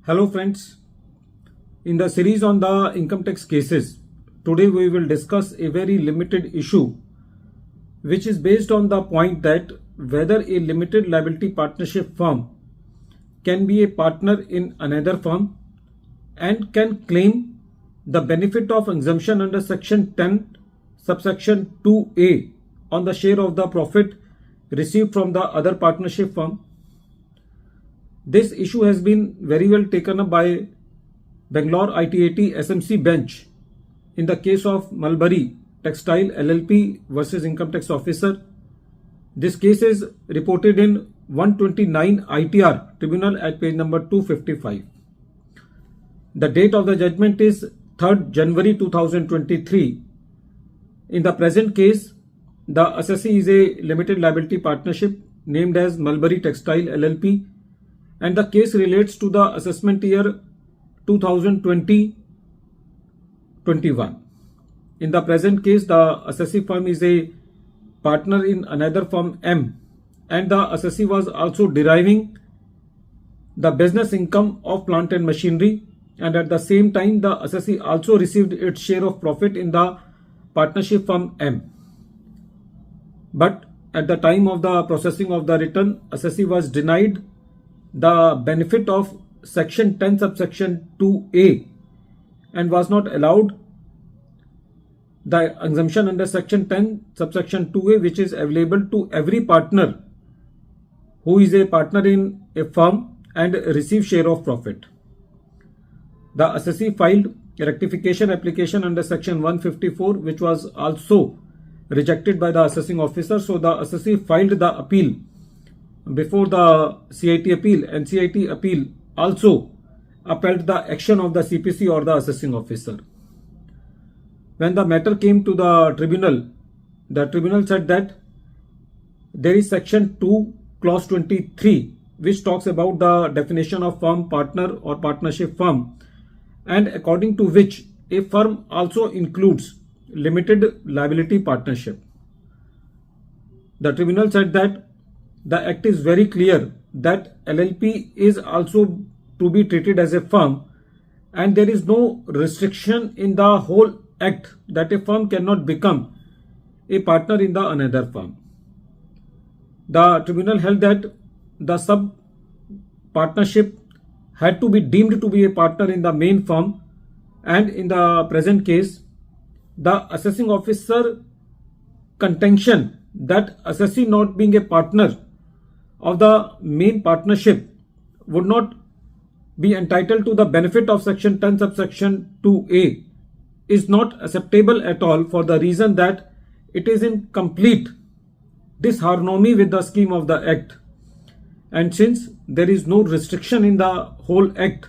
Hello friends, in the series on the income tax cases, today we will discuss a very limited issue which is based on the point that whether a limited liability partnership firm can be a partner in another firm and can claim the benefit of exemption under section 10 subsection 2a on the share of the profit received from the other partnership firm. This issue has been very well taken up by Bangalore ITAT SMC bench in the case of Mulberry Textile LLP versus Income Tax Officer. This case is reported in 129 ITR Tribunal at page number 255. The date of the judgment is 3rd January 2023. In the present case, the assessee is a limited liability partnership named as Mulberry Textile LLP, and the case relates to the assessment year 2020-21. In the present case, the assessee firm is a partner in another firm M, and the assessee was also deriving the business income of plant and machinery, and at the same time the assessee also received its share of profit in the partnership firm M. But at the time of the processing of the return, assessee was denied the benefit of section 10 subsection 2a and was not allowed the exemption under section 10 subsection 2a, which is available to every partner who is a partner in a firm and receive share of profit. The assessee filed a rectification application under section 154, which was also rejected by the assessing officer. So the assessee filed the appeal before the CIT appeal, and CIT appeal also upheld the action of the CPC or the assessing officer. When the matter came to the tribunal said that there is section 2 clause 23 which talks about the definition of firm, partner or partnership firm, and according to which a firm also includes limited liability partnership. The tribunal said that the act is very clear that LLP is also to be treated as a firm, and there is no restriction in the whole act that a firm cannot become a partner in the another firm. The tribunal held that the sub partnership had to be deemed to be a partner in the main firm, and in the present case the assessing officer contention that assessee not being a partner of the main partnership would not be entitled to the benefit of section 10 subsection 2a is not acceptable at all, for the reason that it is in complete disharmony with the scheme of the act. And since there is no restriction in the whole act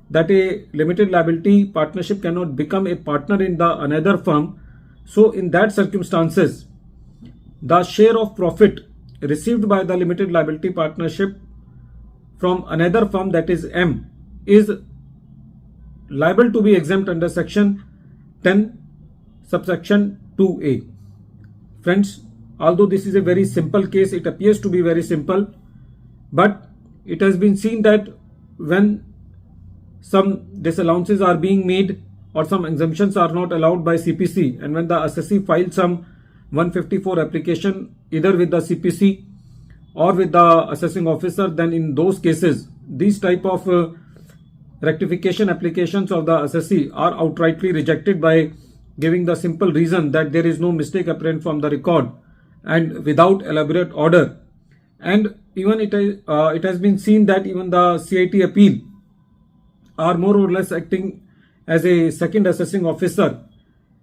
that a limited liability partnership cannot become a partner in the another firm, so in that circumstances the share of profit received by the limited liability partnership from another firm, that is M, is liable to be exempt under section 10 subsection 2a. Friends, although this is a very simple case, it appears to be very simple, but it has been seen that when some disallowances are being made or some exemptions are not allowed by CPC, and when the assessee filed some 154 application either with the CPC or with the assessing officer, then in those cases these type of rectification applications of the assessee are outrightly rejected by giving the simple reason that there is no mistake apparent from the record and without elaborate order. And even it has been seen that even the CIT appeal are more or less acting as a second assessing officer.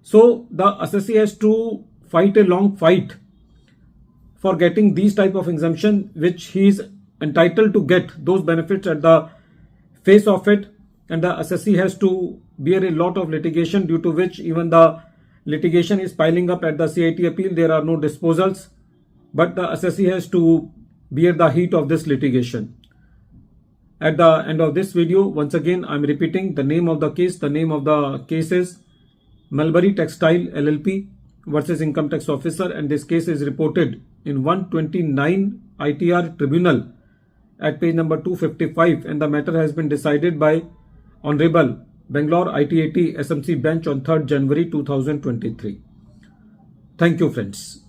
So the assessee has to fight a long fight for getting these type of exemption, which he is entitled to get those benefits at the face of it, and the assessee has to bear a lot of litigation, due to which even the litigation is piling up at the CIT appeal. There are no disposals, but the assessee has to bear the heat of this litigation. At the end of this video, once again I am repeating the name of the case. The name of the case is Mulberry Textile LLP versus Income Tax Officer, and this case is reported in 129 ITR Tribunal at page number 255, and the matter has been decided by Honorable Bangalore ITAT SMC bench on 3rd January 2023. Thank you, friends.